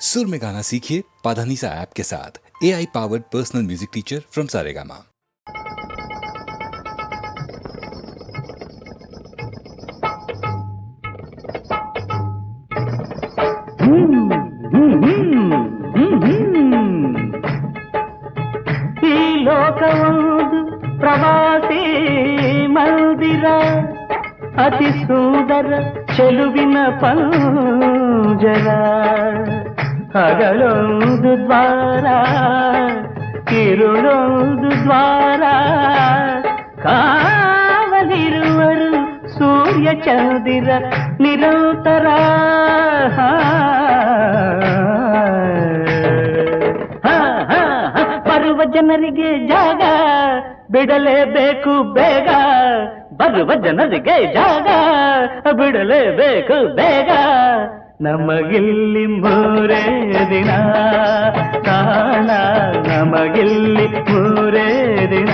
सुर में गाना सीखिए पाधानीसा ऐप के साथ। AI powered personal music teacher from Saregama. ಈ ಲೋಕವೊಂದು ಪ್ರವಾಸಿ ಮಂದಿರ, ಅತಿ ಸುಂದರ ಚೆಲುವಿನ ಪಂಜರ. ಹಗಲೊಂದು ದ್ವಾರ, ഇരുಳೊಂದು ದ್ವಾರ, ಕಾವಲಿರುವರು ಸೂರ್ಯ ಚಂದಿರ ನಿರಂತರ. ಬರುವ ಜನರಿಗೆ ಜಾಗ ಬಿಡಲೇಬೇಕು ಬೇಗ, ಬರುವ ಜನರಿಗೆ ಜಾಗ ಬಿಡಲೇಬೇಕು ಬೇಗ. ನಮಗಿಲ್ಲಿ ಮೂರೇ ದಿನ ಕಾಣ, ನಮಗಿಲ್ಲಿ ಮೂರೇ ದಿನ,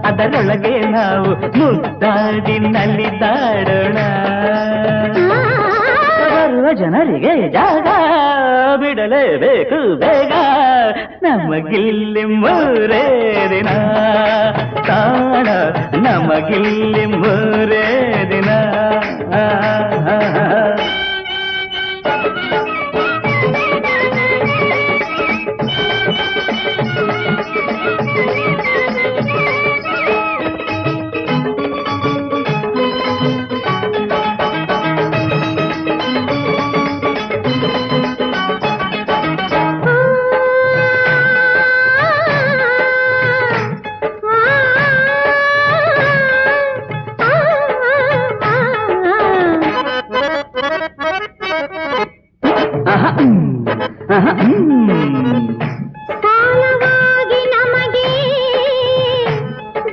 ಅದರೊಳಗೆ ನಾವು ಮುದ್ದಾಡಿ ನಲಿದಾಡೋಣ. ಬರುವ ಜನರಿಗೆ ಜಾಗ ಬಿಡಲೇಬೇಕು ಬೇಗ, ನಮಗಿಲ್ಲಿ ಮೂರೇ ದಿನ ಕಾಣ, ನಮಗಿಲ್ಲಿ ಮೂರೇ ದಿನ. ಸಾಲವಾಗಿ ನಮಗೆ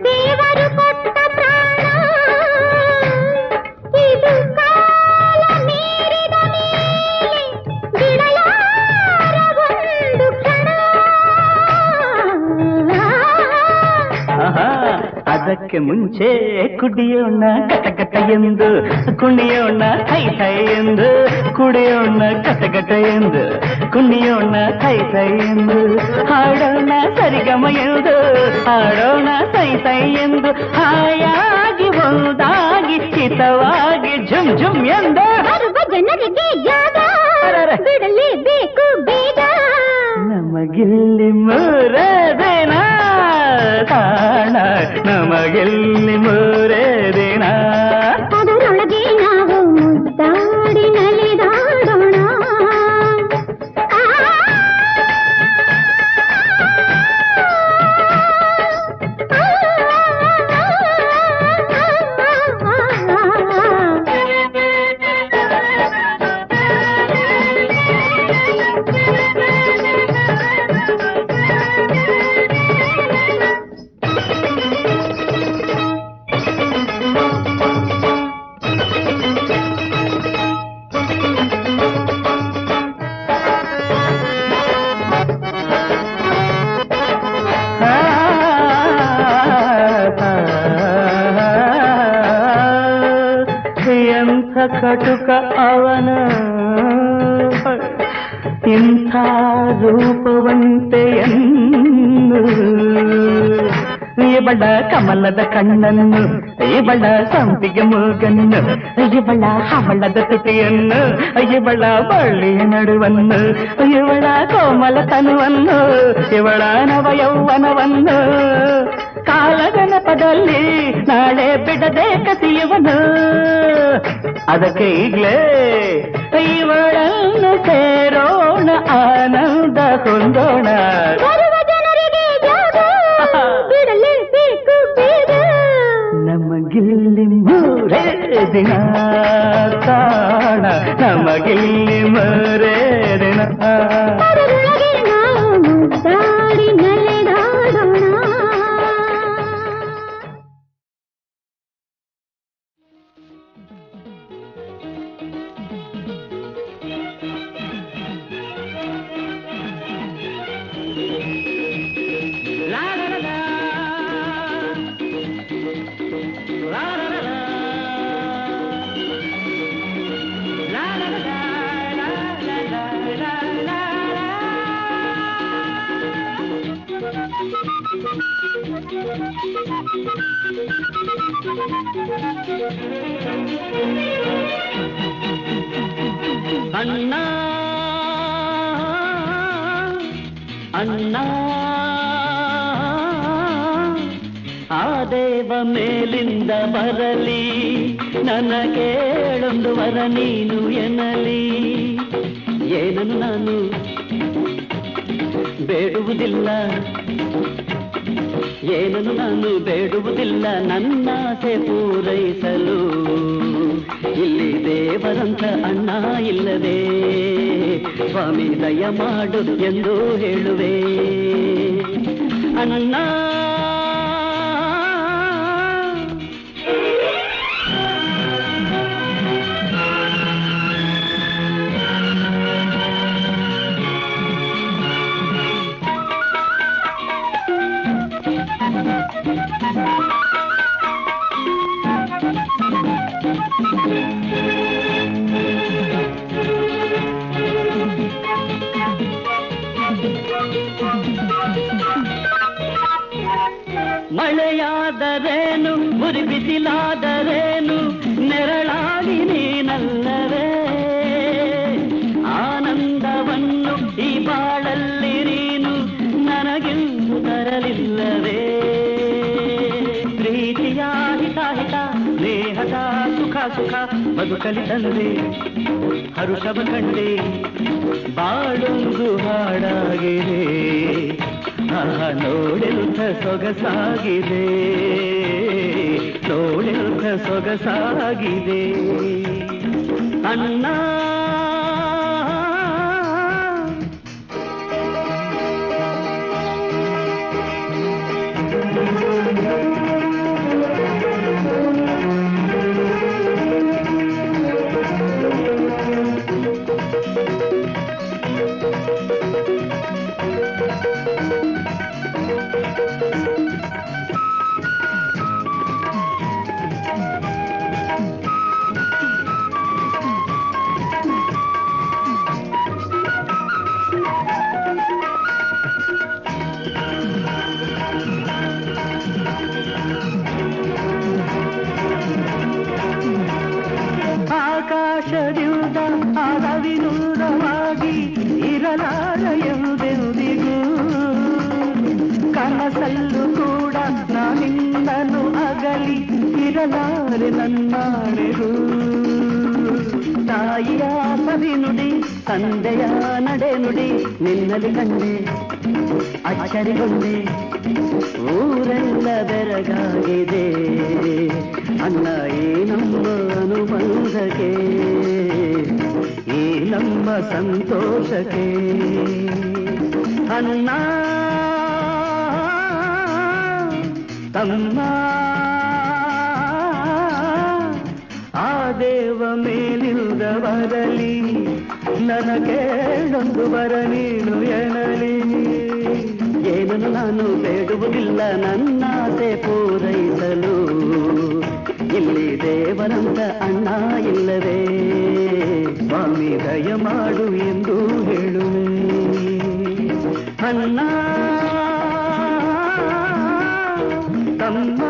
ದೇವರು ಕೊಟ್ಟ ಪ್ರಾಣ, ಇದು ಕಾಲ ಮೀರಿದ ಮೇಲೆ ಬಿಡಲಾರ ಒಂದು ಕ್ಷಣ. ಅದಕ್ಕೆ ಮುಂಚೆ ಕುಡಿಯೋಣ ಗಟಗಟ ಎಂದು, ಕುಣಿಯೋಣ ಕೈ ಕೈ ಎಂದು, ಕುಡಿಯೋಣ ಗಟಗಟ ಎಂದು, ಕುಣಿಯೋಣ ಕೈ ಕೈ ಎಂದು, ಹಾಡೋಣ ಸರಿಗಮ ಎಂದು, ಹಾಡೋಣ ಸೈ ಸೈ ಎಂದು, ಹಾಯಾಗಿ ಒಂದಾಗಿ ಹಿತವಾಗಿ ಝುಮ್ ಝುಮ್ ಎಂದು. ಬರುವ ಜನರಿಗೆ ಜಾಗ ಬಿಡಲೇಬೇಕು ಬೇಗ, ನಮಗಿಲ್ಲಿ ಮೂರೇ ದಿನ ಕಾಣ, ನಮಗಿಲ್ಲಿ ಮೂರೇ ದಿನ, ಅದರೊಳಗೆ ನಾವು ಮುದ್ದಾಡಿ ನಲಿದಾಡೋಣ. ಎಂಥ ಕಟುಕ ಅವನು, ಇಂಥ ರೂಪವಂತೆಯನ್ನು, ಇವಳ ಕಮಲದ ಕಣ್ಣನ್ನು, ಇವಳ ಸಂಪಿಗೆ ಮೂಗನ್ನು, ಇವಳ ಹವಳದ ತುಟಿಯನ್ನು, ಇವಳ ಬಳ್ಳಿಯ ನಡುವನ್ನು, ಇವಳ ಕೋಮಲ ತನುವನ್ನು, ಇವಳ ನವ ಯೌವನವನ್ನು, ಕಾಲಗಣಪದಲ್ಲಿ ನಾಳೆ ಬಿಡದೆ ಕಸಿಯುವನು. ಅದಕ್ಕೆ ಈಗಲೇ ಇವಳನ್ನು ಸೇರೋಣ, ಆನಂದ ಹೊಂದೋಣ. ಬರುವ ಜನರಿಗೆ ಜಾಗ ಬಿಡಲೇಬೇಕು ಬೇಗ, ನಮಗಿಲ್ಲಿ ಮೂರೇ ದಿನ ಕಾಣ, ನಮಗಿಲ್ಲಿ ಮೂರೇ ದಿನ, ಅದರೊಳಗೆ ನಾವು ಮುದ್ದಾಡಿ ನಲಿದಾಡೋಣ. la la la la la ಅಣ್ಣ ಆ ದೇವ ಮೇಲಿಂದ ಬರಲಿ, ನನಗೇಳೊಂದು ವರ ನೀನು ಎನ್ನಲಿ. ಏನನ್ನು ನಾನು ಬೇಡುವುದಿಲ್ಲ, ಏನನ್ನು ನಾನು ಬೇಡುವುದಿಲ್ಲ, ನನ್ನಾಸೆ ಪೂರೈಸಲು ಇಲ್ಲಿ ದೇವರಂತ ಅಣ್ಣ ಇಲ್ಲವೇ, ಸ್ವಾಮಿ ದಯ ಮಾಡು ಎಂದು ಹೇಳುವೆ. ಅಣ್ಣ ಮಳೆಯಾದರೇನು ಉರಿ ಬಿಸಿಲಾದರೇನು ನೆರಳಾಗಿ ನೀನಲ್ಲವೇ, ಆನಂದವನ್ನು ಈ ಬಾಳಲ್ಲಿ ನೀನು ನನಗೆಂದು ತರಲಿಲ್ಲವೇ. ಪ್ರೀತಿಯ ಹಿತಾಹಿತ ಸ್ನೇಹದ ಸುಖ ಸುಖ ಬದುಕಲಿ ತಂದೆ, ಹರುಷವ ಕಂಡೆ ಬಾಳೊಂದು ಹಾಡಾಗಿದೆ. ನೋಡೆಂಥ ಸೊಗಸಾಗಿದೆ, ನೋಡೆಂಥ ಸೊಗಸಾಗಿದೆ. ಅಣ್ಣ ಆಕಾಶದಿಂದ ಆದವಿನೂರವಾಗಿ ಇರಲಾರ ಎಂದೆಂದಿಗೂ, ಕನಸಲ್ಲೂ ಕೂಡ ನಾನಿನ್ನನು ಅಗಲಿ ಇರಲಾರೆ ನನ್ನಾಳೆಗೂ. ತಾಯಿಯ ಸವಿನುಡಿ ತಂದೆಯ ನಡೆನುಡಿ ನಿನ್ನಲ್ಲಿ ಕಂಡೆ ಅಚ್ಚರಿಗೊಂಡೆ, ಊರೆಲ್ಲ ಬೆರಗಾಗಿದೆ ಅಣ್ಣ ಈ ನಮ್ಮ ಅನುಬಂಧಕ್ಕೆ, ಈ ನಮ್ಮ ಸಂತೋಷಕ್ಕೆ. ಅಣ್ಣ ತಮ್ಮ ಆ ದೇವ ಮೇಲಿಂದ ಬರಲಿ, ನನಗೇಳೊಂದು ವರ ನೀನು ಎನ್ನಲಿ. ಏನನ್ನು ನಾನು ಬೇಡುವುದಿಲ್ಲ, ನನ್ನಾಸೆ ಪೂರೈಸಲು ಇಲ್ಲಿ ದೇವರಂತ ಅಣ್ಣ ಇಲ್ಲವೇ, ಸ್ವಾಮಿ ದಯ ಮಾಡು ಎಂದು ಹೇಳುವೆ. ಅಣ್ಣ ತಮ್ಮ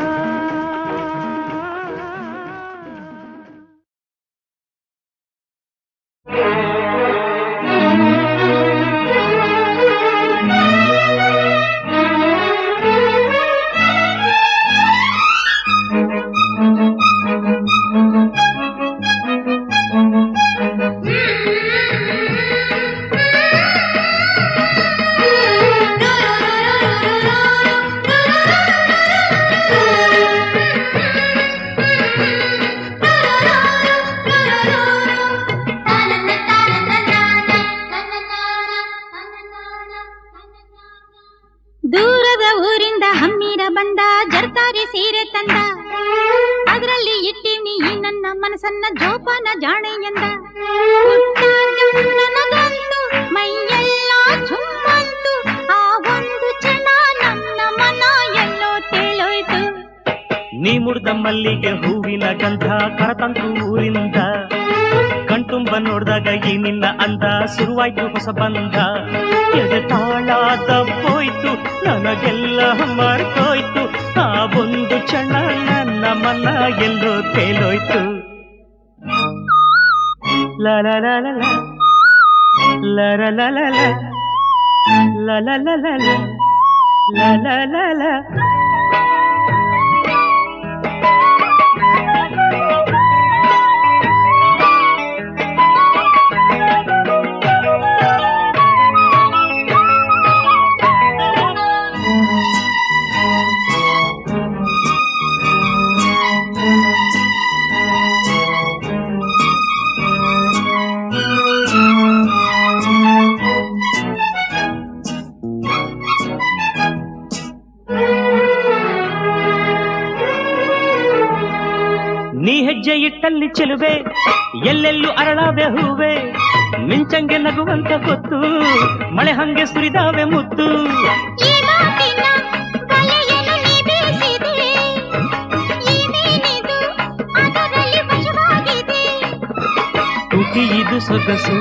ದೂರದ ಊರಿಂದ ಹಮ್ಮಿರ ಬಂದ ಜರ್ತಾರೆ ಸೀರೆ ತಂದ, ಅದರಲ್ಲಿ ಇಟ್ಟಿನಿ ಈ ನನ್ನ ಮನಸ್ಸನ್ನ ಜೋಪಾನ ಜಾಣೆ ಎಂದ. ನನಗಂತೂ ಮೈಯೆಲ್ಲ ಚುಮ್ಮಂತು, ಆ ಒಂದು ಕ್ಷಣ ನನ್ನ ಮನ ಎಲ್ಲೋ ತೇಲೋಯ್ತು. ನೀ ಮುಡ್ದ ಮಲ್ಲಿಗೆ ಹೂವಿನ ಗಂಧ ಕರತಂತು ಊರಿಂದ, ಕಣ್ತುಂಬ ನೋಡ್ದಾಗ ಈ ನಿನ್ನ ಅಂದ ಶುರುವಾಯ್ತು ಹೊಸ ಬಂಧ. ಎದೆ ತಾಳ ದಬ್ಬೋಯ್ತು, ನನಗೆಲ್ಲ ಮರ್ತೋಯ್ತು, ಆ ಒಂದು ಕ್ಷಣ ನನ್ನ ಮನ ಎಲ್ಲೋ ತೇಲೋಯ್ತು. ಲ ಲ ಲ ಲ ಲ ಲ ಲ ಲ ಲ ಲ ಲ ಲ ಲ ಲ ಲ ಲ ಲ ಲ ಲ. ನೀ ಹೆಜ್ಜೆ ಇಟ್ಟಲ್ಲಿ ಚೆಲುವೆ ಎಲ್ಲೆಲ್ಲೂ ಅರಳಾವೆ ಹೂವೆ ಮಿಂಚಂಗೆ ನಗುವಂತ ಗೊತ್ತು ಮಳೆ ಹಂಗೆ ಸುರಿದಾವೆ ಮುತ್ತು. ಈ ಮಾತಿನ ಬಲೆಯನ್ನು ನೀ ಬೀಸಿದೆ, ಈ ಮೀನಿದು ಅದರಲ್ಲಿ ವಶವಾಗಿದೆ. ತುಟಿ ಇದು ಸೊಗಸು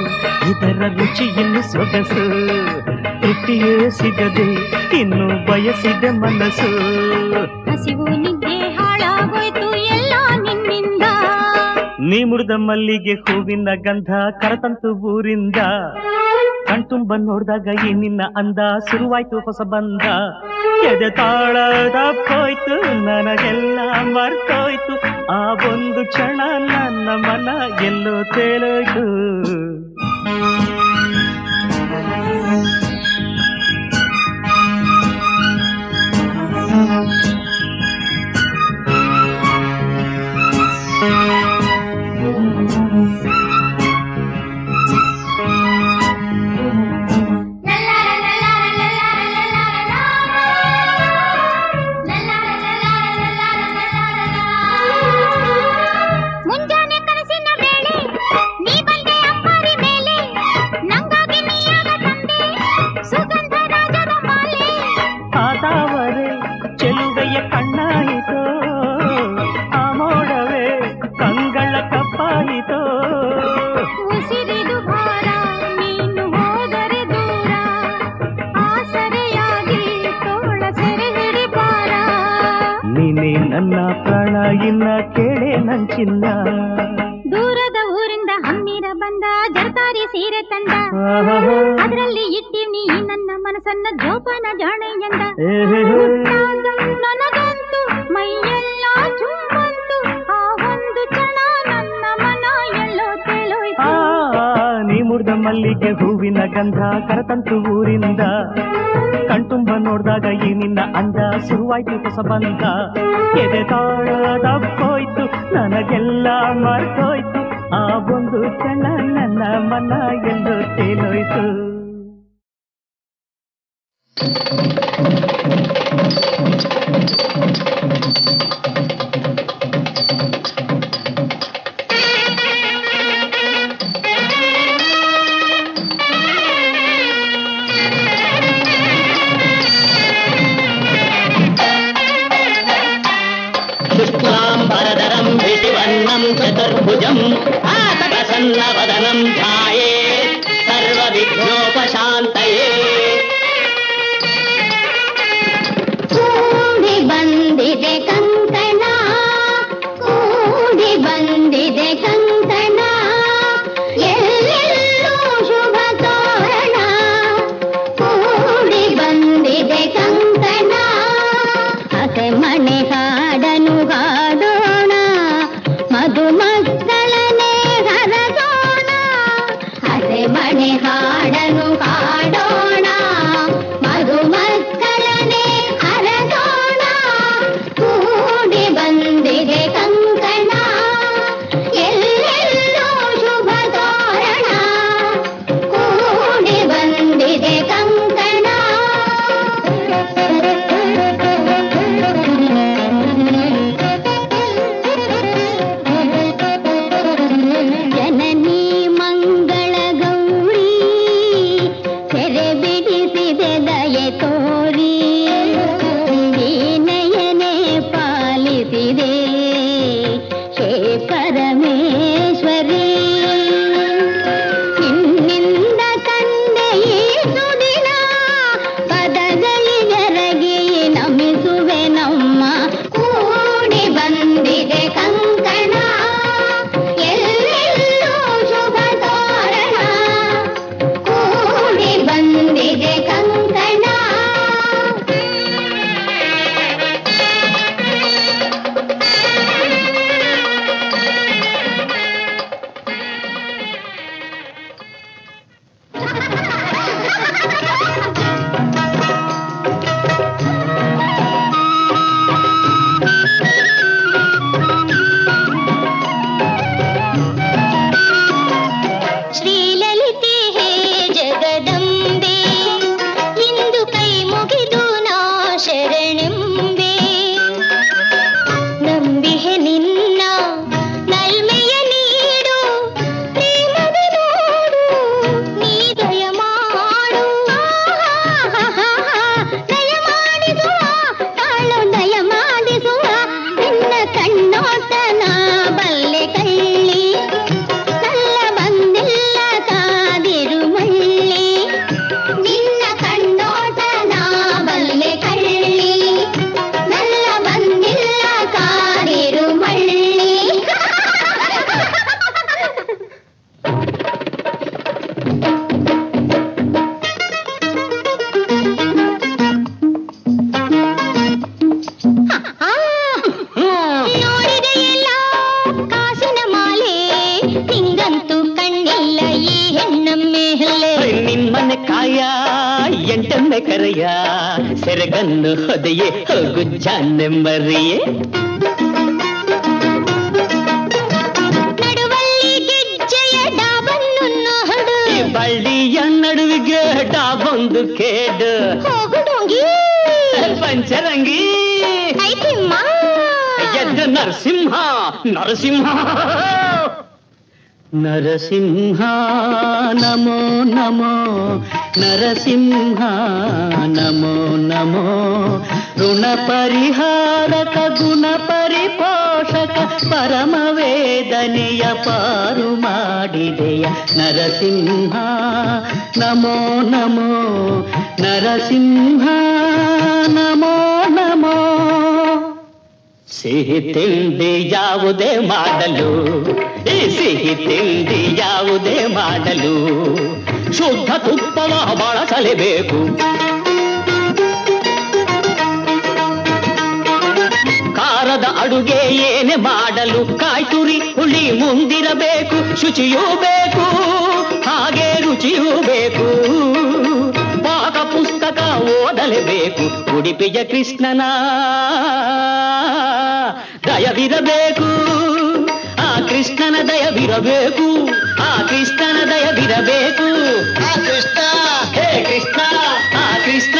ಇದರ ರುಚಿ ಇನ್ನು ಸೊಗಸು, ತೃಪ್ತಿಯೇ ಸಿಗದೆ ಇನ್ನು ಬಯಸಿದೆ ಮನಸ್ಸು. ಹಸಿವು ನಿದ್ದೆ ಹಾಳಾಗೋಯ್ತು ಎಲ್ಲ ನಿನ್ನಿಂದ, ನೀ ಮುರಿದ ಮಲ್ಲಿಗೆ ಹೂವಿನ ಗಂಧ ಕರತಂತು ಊರಿಂದ. ಕಣ್ತುಂಬ ನೋಡ್ದಾಗ ಈ ನಿನ್ನ ಅಂದ ಶುರುವಾಯ್ತು ಹೊಸ ಬಂದ. ಎದೆ ತಾಳದ ಹೋಯ್ತು ನನಗೆಲ್ಲ ಮರ್ತೋಯ್ತು, ಆ ಒಂದು ಕ್ಷಣ ನನ್ನ ಮನ ಎಲ್ಲೋ ತೇಲೋಯ್ತು. ಮುಂಜಾನೆ ಕನಸಿನ ವೇಳೆ ನೀ ಬಂದೆ ಅಪ್ಪಾರಿ ಮೇಲೆ, ನಂಗಾಗಿ ನೀಯಾಗ ತಂದೆ ಸುಗಂಧ ರಾಜದ ಮಾಲೆ. ಆತಾವರೆ ಚೆಲುವೆಯ ಕಣ್ಣಾಯಿತೋ, ಆ ಮೋಡವೇ ಕಂಗಳ ಕಪ್ಪಾಯಿತೋ. ಉಸಿರಿದು ಭಾರ ನೀನು ಹೋದರೆ ದೂರ, ಆಸರೆಯಾಗಿ ತೋಳ ಸೆರೆ ಹಿಡಿ ಬಾರ. ನೀನೇ ನನ್ನ ಪ್ರಾಣ ಇನ್ನ ಕೇಳೆ ನಂಚಿನ್ನ. ದೂರದ ಊರಿಂದ ಹಮ್ಮಿರ ಬಂದ ಜರತಾರಿ ಸೀರೆ ತಂದ, ಅದರಲ್ಲಿ ಇಟ್ಟಿವ್ನಿ ಈ ನನ್ನ ಮನಸ್ಸನ್ನ ಜೋಪಾನ ಜಾಣೆ ಎಂದ. ಹುಟ್ಟಾಗ ನನಗಂತೂ ಮೈಯೆಲ್ಲ ಚುಮ್ಮಂತು, ಆ ಒಂದು ಕ್ಷಣ ನನ್ನ ಮನ ಎಲ್ಲೋ ತೇಲೋಯ್ತು. ನೀ ಮುರಿದ ಮಲ್ಲಿಗೆ ಹೂವಿನ ಗಂಧ ಕರತಂತು ಊರಿಂದ. ಕಣ್ತುಂಬ ನೋಡ್ದಾಗ ಈ ನಿನ್ನ ಅಂದ ಶುರುವಾಯ್ತು ಹೊಸ ಬಂದ. ಎದೆ ತಾಳದ ಹೋಯ್ತು ನನಗೆಲ್ಲ ಮರ್ತೋಯ್ತು, ಆ ಒಂದು ಕ್ಷಣ ನನ್ನ ಮನ ಎಲ್ಲೋ ತೇಲೋಯ್ತು. शुक्लाम्बरधरं विधिवर्णं चतुर्भुजं प्रसन्नवदनं ध्यायेत् सर्वविघ्नोपशान्तये. ಕೂಡಿ ಬಂದಿದೆ ಕಂಕಣ, ಕೂಡಿ ಬಂದಿದೆ ಕಂಕಣ, ಎಲ್ಲೆಲ್ಲೂ ಶುಭ ತೋರಣ. ಕೂಡಿ ಬಂದಿದೆ ಕಂಕಣ, ಅತೆ ಮನೆ ಹಾಡನು ಹಾಡೋಣ, ಮಧುಮಕ್ಕಳನೆ ಹರಸೋಣ. ಅತೆ ಮನೆ ಹಾಡನು ಹಾಡೋಣ, ಮಧುಮಕ್ಕಳನೆ ಹರಸೋಣ. ಕೂಡಿ ಬಂದಿದೆ ಕಂಕಣ, ಎಲ್ಲೆಲ್ಲೂ ಶುಭ ತೋರಣ. ಕೂಡಿ ಬಂದಿದೆ ಕಂಕಣ. ಜನನಿ ಮಂಗಳ ಗೌರಿ ತೆರೆ ಬಿಡಿಸಿದೆ ದಯೆ ತೋರಿ, ದೀನಯನೆ ಪಾಲಿಸಿದೆ ಹೇ ಪರಮೇಶ್ವರಿ. ನಿನ್ನಿಂದ ಕಂಡೆ ಈ ಸುದಿನ, ಪದಗಳಿಗೆರಗಿ ನಮಿಸುವೆ ನಮ್ಮ. ಕೂಡಿ ಬಂದಿದೆ ಕಂಕಣ, ಎಲ್ಲೆಲ್ಲೂ ಶುಭ ತೋರಣ. ಕೂಡಿ ಬಂದಿದೆ ಕಂಕಣ. ಎಂಟೆಮ್ಮೆ ಕರೆಯ ಸೆರಗನ್ನು ಹೊದೆಯೇ ಹೋಗು ಜಾನೆಂಬರಿಯೇ. ನಡುವಲ್ಲಿ ಗೆಜ್ಜೆಯ ಡಾಬನ್ನು ನೋಡು, ಈ ಬಳ್ಳಿಯ ನಡುವಿಗೆ ಡಾಬೊಂದು ಕೇಡು. ಹೋಗು ಡೋಂಗಿ ಪಂಚರಂಗಿ ಐತಿಮ್ಮ ಎದ್ದು ನರಸಿಂಹ ನರಸಿಂಹ ನರಸಿಂಹ ನಮೋ ನಮೋ ನರಸಿಂಹ ನಮೋ ನಮೋ ಋಣ ಪರಿಹಾರಕ ಗುಣ ಪರಿಪೋಷಕ ಪರಮ ವೇದನೆಯ ಪಾರು ಮಾಡಿದೆಯ ನರಸಿಂಹ ನಮೋ ನಮೋ ನರಸಿಂಹ ನಮೋ ನಮೋ. ಸಿಹಿ ತಿಂಡಿ ಯಾವುದೇ ಮಾಡಲು, ಈ ಸಿಹಿ ತಿಂಡಿ ಯಾವುದೇ ಮಾಡಲು ಶುದ್ಧ ತುಪ್ಪವ ಬಳಸಲೇಬೇಕು. ಖಾರದ ಅಡುಗೆ ಏನೇ ಮಾಡಲು ಕಾಯ್ತುರಿ ಹುಳಿ ಮುಂದಿರಬೇಕು. ಶುಚಿಯೂ ಬೇಕು ಹಾಗೆ ರುಚಿಯೂ ಬೇಕು. ಪಾಕ ಪುಸ್ತಕ ಓದಲೇಬೇಕು. ಉಡುಪಿಯ ಕೃಷ್ಣನ ದಯವಿರಬೇಕು, ಆ ಕೃಷ್ಣನ ದಯವಿರಬೇಕು, ಆ ಕೃಷ್ಣನ ದಯವಿರಬೇಕು. ಆ ಕೃಷ್ಣ ಹೇ ಕೃಷ್ಣ, ಆ ಕೃಷ್ಣ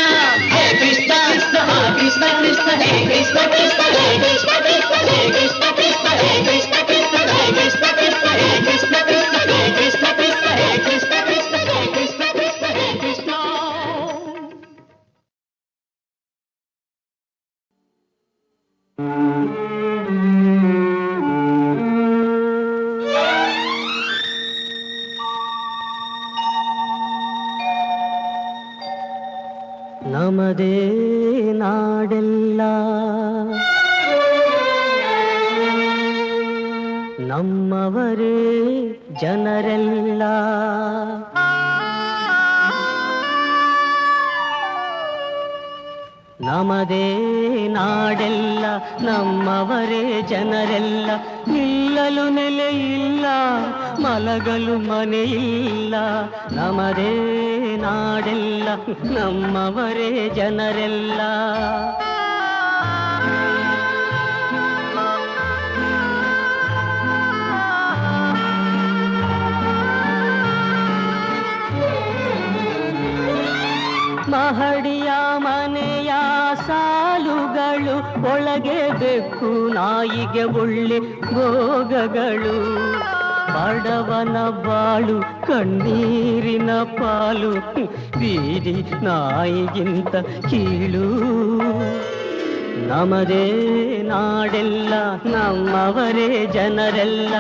ಹೇ ಕೃಷ್ಣ ಕೃಷ್ಣ, ಆ ಕೃಷ್ಣ ಕೃಷ್ಣ ಹೇ ಕೃಷ್ಣ ಕೃಷ್ಣ ಹೇ ಕೃಷ್ಣ ಕೃಷ್ಣ ಹೇ ಕೃಷ್ಣ ಕೃಷ್ಣ ಹೇ ಕೃಷ್ಣ ಕೃಷ್ಣ ಹೇ ಕೃಷ್ಣ ಕೃಷ್ಣ ಹೇ ಕೃಷ್ಣ ಕೃಷ್ಣ ಹೇ ಕೃಷ್ಣ ಕೃಷ್ಣ ಹೇ ಕೃಷ್ಣ ಕೃಷ್ಣ ಹೇ ಕೃಷ್ಣ ಕೃಷ್ಣ ಹೇ ಕೃಷ್ಣ. ನಮದೇ ನಾಡೆಲ್ಲ ನಮ್ಮವರೇ ಜನರೆಲ್ಲ ನಮದೇ ನಾಡೆಲ್ಲ ನಮ್ಮವರೇ ಜನರೆಲ್ಲ. ನಿಲ್ಲಲು ನೆಲೆಯಿಲ್ಲ ಮಲಗಲು ಮನೆಯಿಲ್ಲ. ನಮದೇ ನಾಡೆಲ್ಲ ನಮ್ಮವರೇ ಜನರೆಲ್ಲ. ಮಹಡಿಯ ಮನೆಯ ಸಾಲುಗಳು ಒಳಗೆ ಬೆಕ್ಕು ನಾಯಿಗೆ ಒಳ್ಳೆ ಭೋಗಗಳು. ಬಡವನ ಬಾಳು ಕಣ್ಣೀರಿನ ಪಾಲು ಬೀದಿ ನಾಯಿಗಿಂತ ಕೀಳು. ನಮದೇ ನಾಡೆಲ್ಲ ನಮ್ಮವರೇ ಜನರೆಲ್ಲ.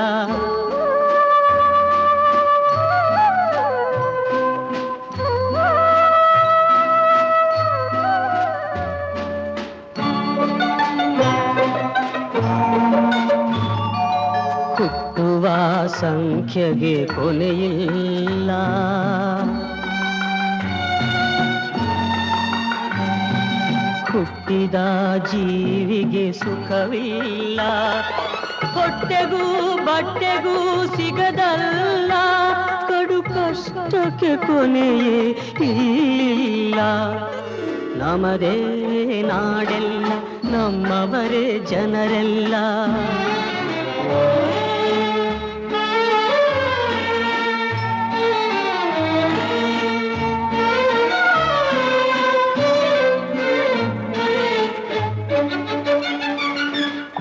ಹುಟ್ಟುವ ಸಂಖ್ಯೆಗೆ ಕೊನೆಯಿಲ್ಲ, ಹುಟ್ಟಿದ ಜೀವಿಗೆ ಸುಖವಿಲ್ಲ. ಹೊಟ್ಟೆಗೂ ಬಟ್ಟೆಗೂ ಸಿಗದಲ್ಲ ಕಡು ಕಷ್ಟಕ್ಕೆ ಕೊನೆಯೇ ಇಲ್ಲ. ನಮದೇ ನಾಡೆಲ್ಲ ನಮ್ಮವರೇ ಜನರೆಲ್ಲ.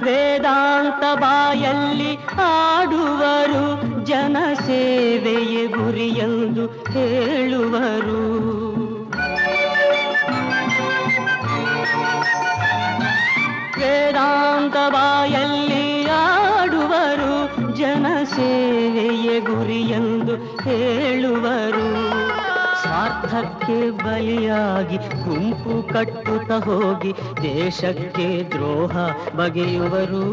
ವೇದಾಂತ ಬಾಯಲ್ಲಿ ಆಡುವರು, ಜನಸೇವೆಯೇ ಗುರಿಯೆಂದು ಹೇಳುವರು. ವೇದಾಂತ ಬಾಯಲ್ಲಿ ಆಡುವರು, ಜನಸೇವೆಯೇ ಗುರಿಯೆಂದು ಹೇಳುವರು. ಸ್ವಾರ್ಥಕ್ಕೆ ಬಲಿಯಾಗಿ ಗುಂಪು ಕಟ್ಟುತ್ತ ಹೋಗಿ ದೇಶಕ್ಕೆ ದ್ರೋಹ ಬಗೆಯುವರು.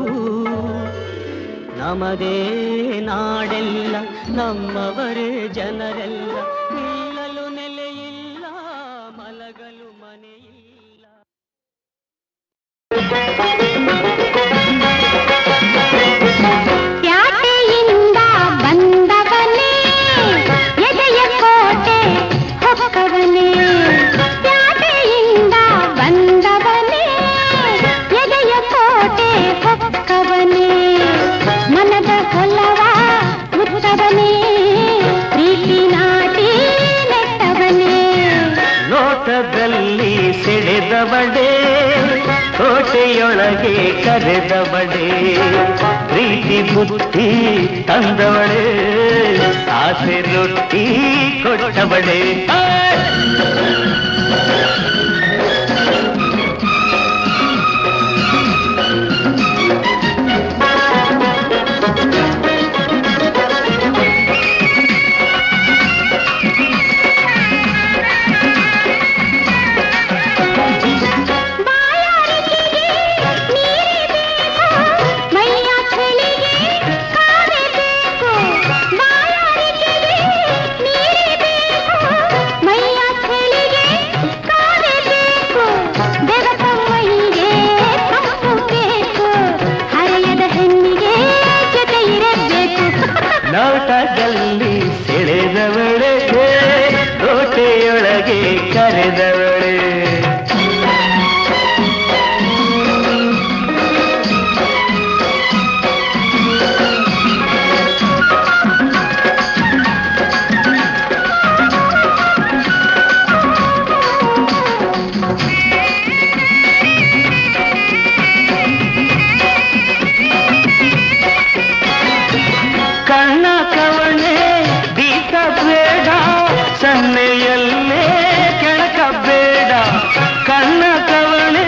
ನಮದೇ ನಾಡೆಲ್ಲ ನಮ್ಮವರೇ ಜನರೆಲ್ಲ. ನಿಲ್ಲಲು ನೆಲೆಯಿಲ್ಲ ಮಲಗಲು ಮನೆಯಿಲ್ಲ. ಪ್ಯಾಟೆಯಿಂದ ಬಂದವನೇ ಎದೆಯ ಕೋಟೆ ಹೊಕ್ಕವನೇ. ನೋಟದಲ್ಲಿ ಸೆಳೆದವಡೆ ಕೋಟೆಯೊಳಗೆ ಕರೆದವಡೆ ಪ್ರೀತಿ ಬುದ್ಧಿ ತಂದವಳೆ ಆಸೆ ರೊಟ್ಟಿ ಕೊಟ್ಟವಡೆ ನೋಟದಲ್ಲಿ ಸೆಳೆದವಳೆ ಕೋಟೆಯೊಳಗೆ ಕರೆದವಳೆ ಸನ್ನೆಯಲ್ಲೇ ಕೆಳಕಬೇಡ ಕಣ್ಣ ಕವಳೆ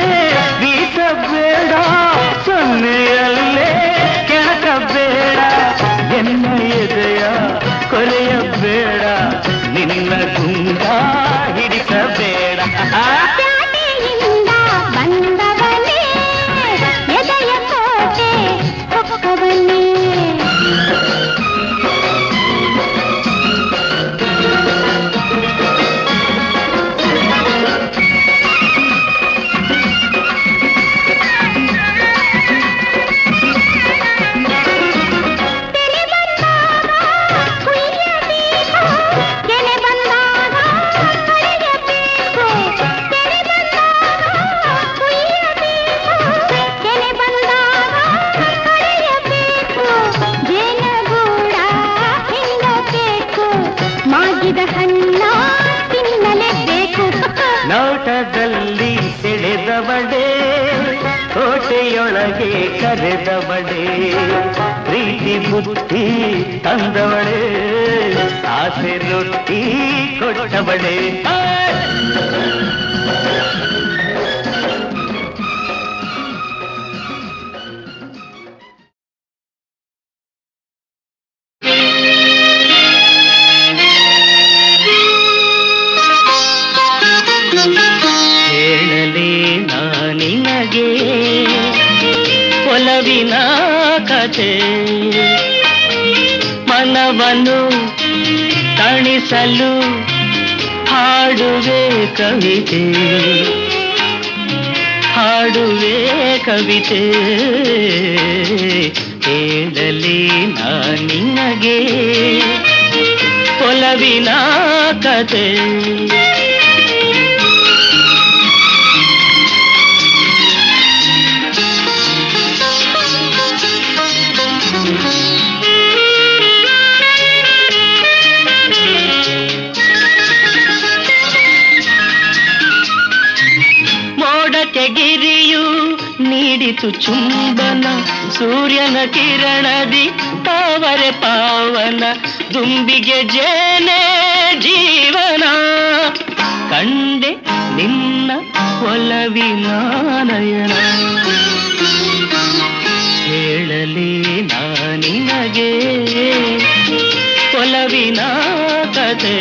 ಬೀಸಬೇಡ ಸನ್ನೆಯಲ್ಲೇ ಕೆಳಕಬೇಡ ಎನ್ನ ಎದೆಯ ಕೊರೆಯಬೇಡ ನಿನ್ನ ಗುಂಡ ಹಿಡಿಸಬೇಡ ಬಂದವನೇ ಎದೆಯ ಕೋಟೆ ಹೊಕ್ಕವನೇ ನೋಟದಲ್ಲಿ ಸೆಳೆದವಡೆ ಕೋಟೆಯೊಳಗೆ ಕರೆದವಡೆ ಪ್ರೀತಿ ಬುದ್ಧಿ ತಂದವಳೆ ಆಸೆ ರೊಟ್ಟಿ ಕೊಟ್ಟವಳೆ ನಿನಗೆ ಒಲವಿನ ಕಥೆ ಮನವನ್ನು ತಣಿಸಲು ಹಾಡುವೆ ಕವಿತೆ ಹಾಡುವೆ ಕವಿತೆ ಹೇಳಲಿ ನಿನಗೆ ಒಲವಿನ ಕಥೆ ಗಿರಿಯು ನೀಡಿತು ಚುಂಬನ ಸೂರ್ಯನ ಕಿರಣದಿ ತಾವರೆ ಪಾವನ ದುಂಬಿಗೆ ಜೇನೆ ಜೀವನ ಕಂಡೆ ನಿನ್ನ ಒಲವಿನ ನಯನ ಹೇಳಲಿ ನಿನಗೆ ಒಲವಿನ ಕಥೆ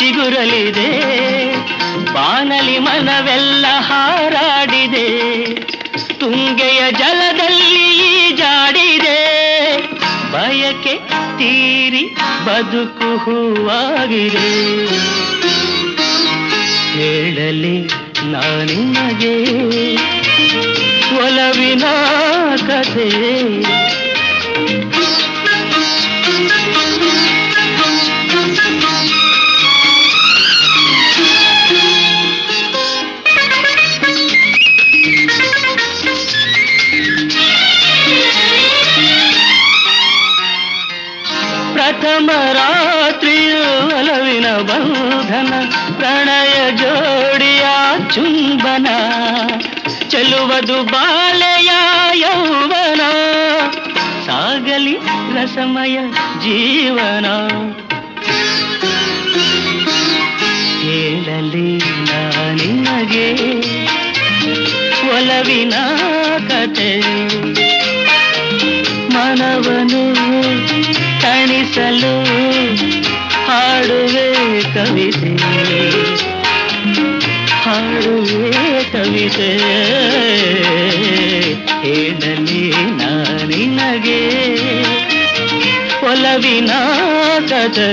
ಚಿಗುರಲಿದೆ ಬಾನಲಿ ಮನವೆಲ್ಲ ಹಾರಾಡಿದೆ ತುಂಗೆಯ ಜಲದಲ್ಲಿ ಜಾಡಿದೆ ಬಯಕೆ ತೀರಿ ಬದುಕು ಹೂವಾಗಿದೆ ಹೇಳಲಿ ನಿನಗೆ ಒಲವಿನ ಕಥೆ ಪ್ರಥಮ ರಾತ್ರಿಯು ಒಲವಿನ ಬಂಧನ, ಪ್ರಣಯ ಜೋಡಿಯ ಚುಂಬನ, ಚೆಲುವುದು ಬಾಳೆಯ ಯೌವನ, ಸಾಗಲಿ ರಸಮಯ ಜೀವನ. ಹೇಳಲಿ ನಿನಗೆ ಒಲವಿನ ಕತೆ, ಮನವನು ತಣಿಸಲು ಹಾಡುವೆ ಕವಿತೆ, ಹಾಡುವೆ ಕವಿತೆ. ಹೇಳಲಿ ನಿನಗೆ ಒಲವಿನ ಕತೆ.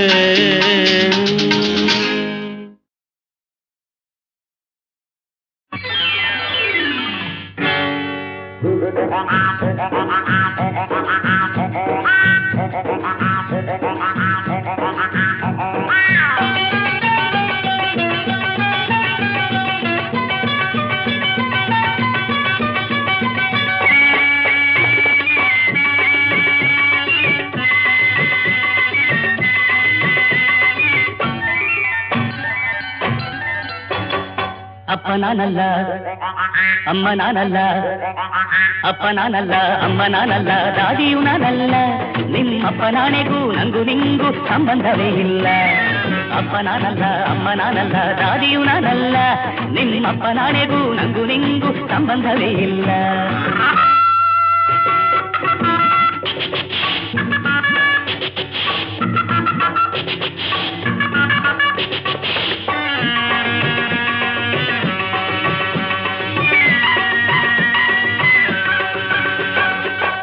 ಅಪ್ಪ ನಾನಲ್ಲ ಅಮ್ಮ ನಾನಲ್ಲ, ಅಪ್ಪ ನಾನಲ್ಲ ಅಮ್ಮ ನಾನಲ್ಲ, ದಾದಿಯು ನಾನಲ್ಲ, ನಿಮ್ಮಪ್ಪ ನಾಣೆಗೂ ನಂಗೂ ನಿಂಗೂ ಸಂಬಂಧವೇ ಇಲ್ಲ. ಅಪ್ಪ ನಾನಲ್ಲ ಅಮ್ಮ ನಾನಲ್ಲ, ದಾದಿಯು ನಾನಲ್ಲ, ನಿಮ್ಮಪ್ಪ ನಾಣೆಗೂ ನಂಗೂ ನಿಂಗೂ ಸಂಬಂಧವೇ ಇಲ್ಲ.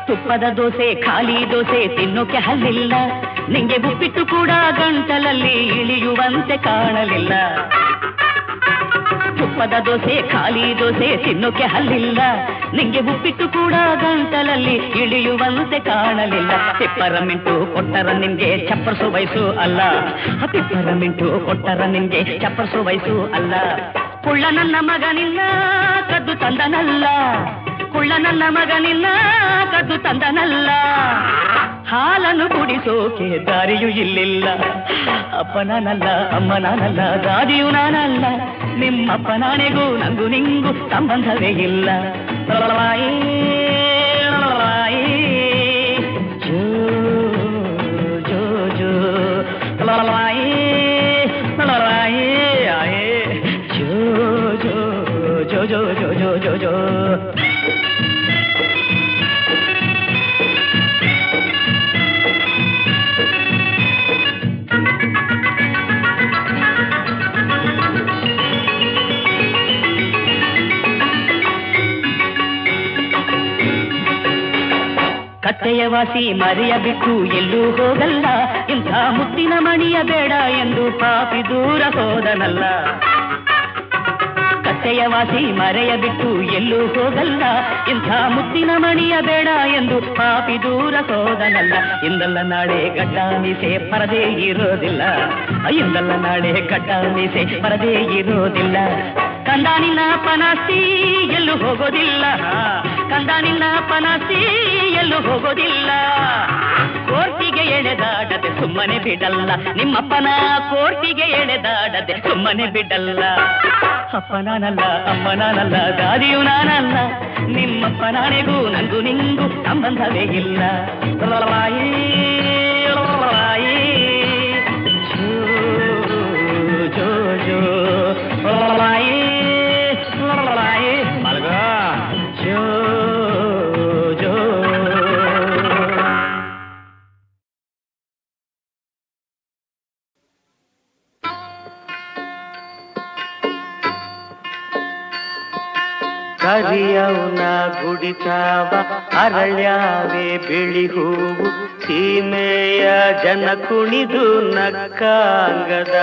ತುಪ್ಪದ ದೋಸೆ ಖಾಲಿ ದೋಸೆ ತಿನ್ನೋಕೆ ಹಲ್ಲಿಲ್ಲ, ನಿಂಗೆ ಉಪ್ಪಿಟ್ಟು ಕೂಡ ಗಂಟಲಲ್ಲಿ ಇಳಿಯುವಂತೆ ಕಾಣಲಿಲ್ಲ. ತುಪ್ಪದ ದೋಸೆ ಖಾಲಿ ದೋಸೆ ತಿನ್ನೋಕೆ ಹಲ್ಲಿಲ್ಲ, ನಿಂಗೆ ಉಪ್ಪಿಟ್ಟು ಕೂಡ ಗಂಟಲಲ್ಲಿ ಇಳಿಯುವಂತೆ ಕಾಣಲಿಲ್ಲ. ಪೆಪ್ಪರಮಿಂಟು ಕೊಟ್ಟರ ನಿನ್ಗೆ ಚಪ್ಪರಿಸೋ ವಯಸ್ಸು ಅಲ್ಲ, ಪೆಪ್ಪರಮಿಂಟು ಕೊಟ್ಟರ ನಿನ್ಗೆ ಚಪ್ಪರಿಸೋ ವಯಸ್ಸು ಅಲ್ಲ. ಕುಳ್ಳ ನನ್ನ ಮಗನಿಲ್ಲ ಕದ್ದು ತಂದನಲ್ಲ, ಕುಳ್ಳ ನನ್ನ ಮಗನಿಲ್ಲ ಕದ್ದು ತಂದನಲ್ಲ, ಹಾಲನ್ನು ಕುಡಿಸೋಕೆ ದಾರಿಯೂ ಇಲ್ಲಿಲ್ಲ. ಅಪ್ಪ ನಾನಲ್ಲ ಅಮ್ಮ ನಾನಲ್ಲ, ದಾದಿಯು ನಾನಲ್ಲ, ನಿಮ್ಮಪ್ಪ ನಾಣೆಗೂ ನಂಗೂ ನಿಂಗೂ ಸಂಬಂಧವೇ ಇಲ್ಲ. ಜೋ ಜೋ ಜೋ ಜೋ ಜೋ ಜೋ ಜೋ ಜೋ ಜೋ. ಕಟ್ಟೆಯ ವಾಸಿ ಮರೆಯ ಬಿಟ್ಟು ಎಲ್ಲೂ ಹೋಗಲ್ಲ, ಇಂಥ ಮುತ್ತಿನ ಮಣಿಯ ಬೇಡ ಎಂದು ಪಾಪಿ ದೂರ ಹೋದನಲ್ಲ. ಕಟ್ಟೆಯ ವಾಸಿ ಮರೆಯ ಬಿಟ್ಟು ಎಲ್ಲೂ ಹೋಗಲ್ಲ, ಇಂಥ ಮುತ್ತಿನ ಮಣಿಯ ಬೇಡ ಎಂದು ಪಾಪಿ ದೂರ ಹೋದನಲ್ಲ. ಇಂದಲ್ಲ ನಾಳೆ ಗಡ್ಡ ಮೀಸೆ ಪರದೇ ಇರೋದಿಲ್ಲ, ಇಂದಲ್ಲ ನಾಳೆ ಗಡ್ಡ ಮೀಸೆ ಪರದೇ ಇರೋದಿಲ್ಲ. ಕಂದ ನಿನ್ನ ಪನಾಸ್ತಿ ಎಲ್ಲೂ ಹೋಗೋದಿಲ್ಲ, ಕಂದ ನಿನ್ನ ಪನಾಸ್ತಿ ಎಲ್ಲೂ ಹೋಗೋದಿಲ್ಲ. ಕೋರ್ಟಿಗೆ ಎಳೆದಾಡದೆ ಸುಮ್ಮನೆ ಬಿಡಲ್ಲ, ನಿಮ್ಮಪ್ಪನ ಕೋರ್ಟಿಗೆ ಎಳೆದಾಡದೆ ಸುಮ್ಮನೆ ಬಿಡಲ್ಲ. ಅಪ್ಪ ನಾನಲ್ಲ ಅಮ್ಮ ನಾನಲ್ಲ, ದಾದಿಯು ನಾನಲ್ಲ, ನಿಮ್ಮಪ್ಪ ನಾಣೆಗೂ ನಂಗೂ ನಿಂಗೂ ಸಂಬಂಧವೇ ಇಲ್ಲ. ಜೋ ಜೋ ಮಲ್ಗ ಜೋ ಜೋ. ಕರಿಯವನ ಗುಡಿತಾವ ಅರಳ್ಯಾವೆ ಬಿಳಿ ಹೂವು, ಸೀಮೆಯ ಜನ ಕುಣಿದು ನಕ್ಕಾಂಗದ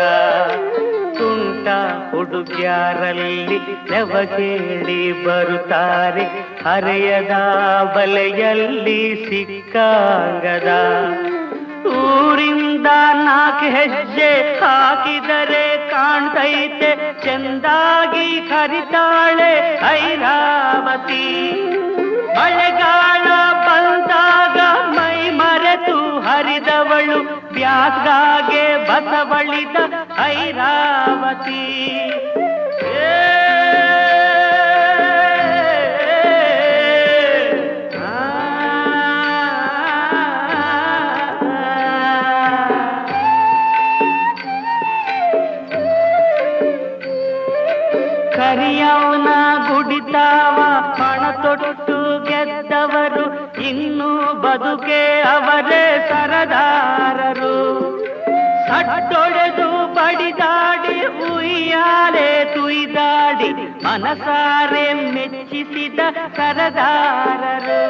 ತುಂಟ ಹುಡುಗ್ಯಾರಲ್ಲಿ ನೆವಗೇಳಿ ಬರುತ್ತಾರೆ, ಹರೆಯದ ಬಲೆಯಲ್ಲಿ ಸಿಕ್ಕಾಂಗದ. ಊರಿಂದ 4 ಹೆಜ್ಜೆ ಹಾಕಿದರೆ ಕಾಣ್ತೈತೆ ಚೆಂದಾಗಿ ಕರಿತಾಳೆ ಐರಾವತಿ. ಮಳೆಗಾಲ ಬಂದಾಗ ಮೈ ಮರೆತು ಹರಿದವಳು ಬ್ಯಾ ಕಾತ್ಗಾಗೆ ಬಸವಳಿದ ಐರಾವತಿ ಕರಿಯವನ ಗುಡಿತಾವ ಪಣ ತೊಟ್ಟು ಗೆದ್ದವರು ಇನ್ನು ಬದುಕೆ ಅವರೇ ಸರದಾರರು ಸಟ್ಟೊಡೆದು ಬಡಿದಾಡಿ ಉಯ್ಯಾಲೆ ತುಯ್ದಾಡಿ ಮನಸಾರೆ ಮೆಚ್ಚಿಸಿದ ಸರದಾರರು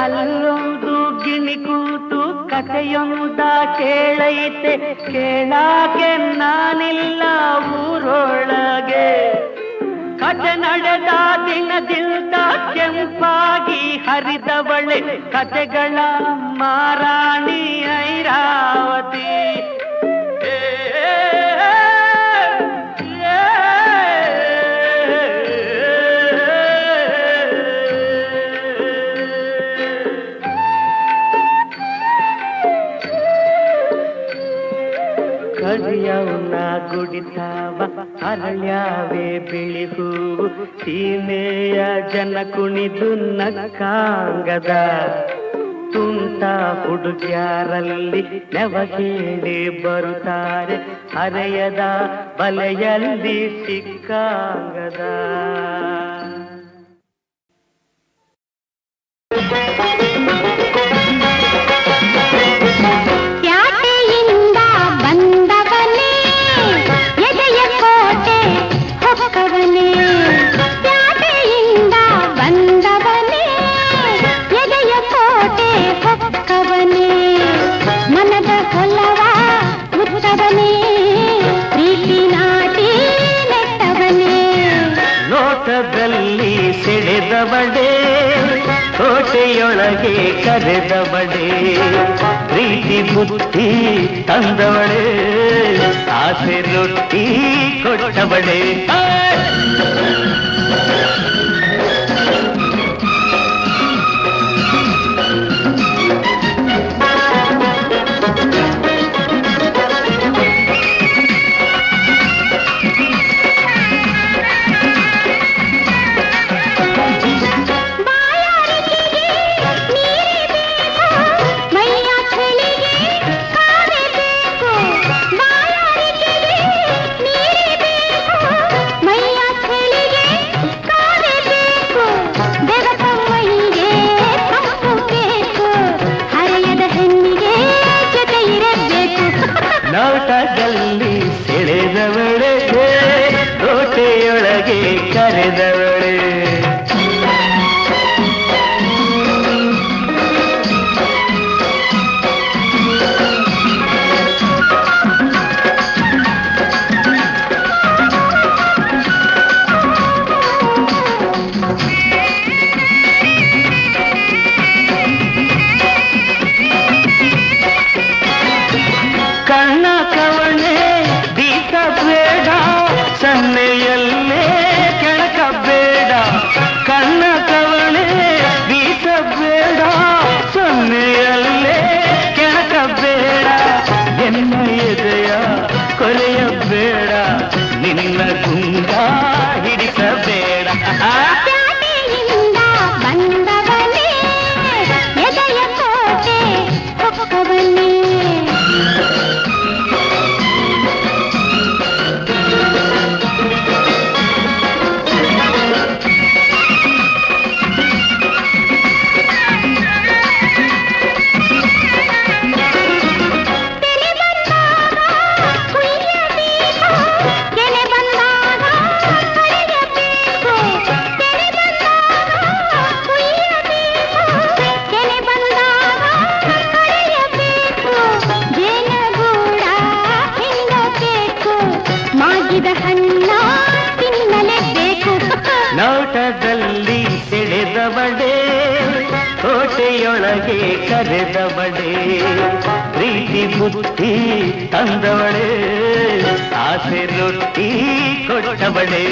ಅಲ್ಲೊಂದು ಗಿಣಿ ಕೂತು ಕಥೆಯೊಂದ ಕೇಳೈತೆ ಕೇಳಾಕೆ ನಾನಿಲ್ಲ ಊರೊಳಗೆ ಕಥೆ ನಡೆದ ದಿನದಿಂದ ಕೆಂಪಾಗಿ ಹರಿದವಳೆ ಕಥೆಗಳ ಮಾರಾಣಿ ಐರಾವತಿ ಕರಿಯವನ ಗುಡಿತಾವ ಅರಳ್ಯಾವೆ ಬಿಳಿ ಹೂವು ಸೀಮೆಯ ಜನ ಕುಣಿದು ನಕ್ಕಾಂಗದ ತುಂಟ ಹುಡುಗ್ಯಾರಲ್ಲಿ ನೆವ ಕೇಳಿ ಬರುತ್ತಾರೆ ಹರೆಯದ ಬಲೆಯಲ್ಲಿ ಸಿಕ್ಕಾಂಗದ ಸೆಳೆದವಡೆ ಕೋಟೆಯೊಳಗೆ ಕರೆದವಡೆ ಪ್ರೀತಿ ಬುದ್ಧಿ ತಂದವಳೆ ಆಸೆ ರೊಟ್ಟಿ ಕೊಟ್ಟವಳೆ ನೋಟದಲ್ಲಿ ಸೆಳೆದವಳೆ ಕೋಟೆಯೊಳಗೆ ಕರೆದವಳೆ ಕಣ್ಣ ಕವಣೆ ಬೀಸಬೇಡ ಸನ್ನೆಯಲ್ಲೇ ಕೆಳಕಬೇಡ ಕಣ್ಣ ಕವಣೆ ಬೀಸಬೇಡ ಸನ್ನೆಯಲ್ಲೇ ಕೆಳಕಬೇಡ ಎನ್ನ ಎದೆಯ ಕೊಲೆಯಬೇಡ ನಿನ್ನ ಗುಂಡ ಹಿಡಿಸಬೇಡ ಬಂದವನೇ ಎದೆಯ ಕೋಟೆ ಹೊಕ್ಕವನೇ ನೋಟದಲ್ಲಿ ಸೆಳೆದವಡೆ ಕೋಟೆಯೊಳಗೆ ಕರೆದವಡೆ ಪ್ರೀತಿ ಬುದ್ಧಿ ತಂದವಳೆ ಆಸೆ ರೊಟ್ಟಿ ಕೊಟ್ಟವಳೆ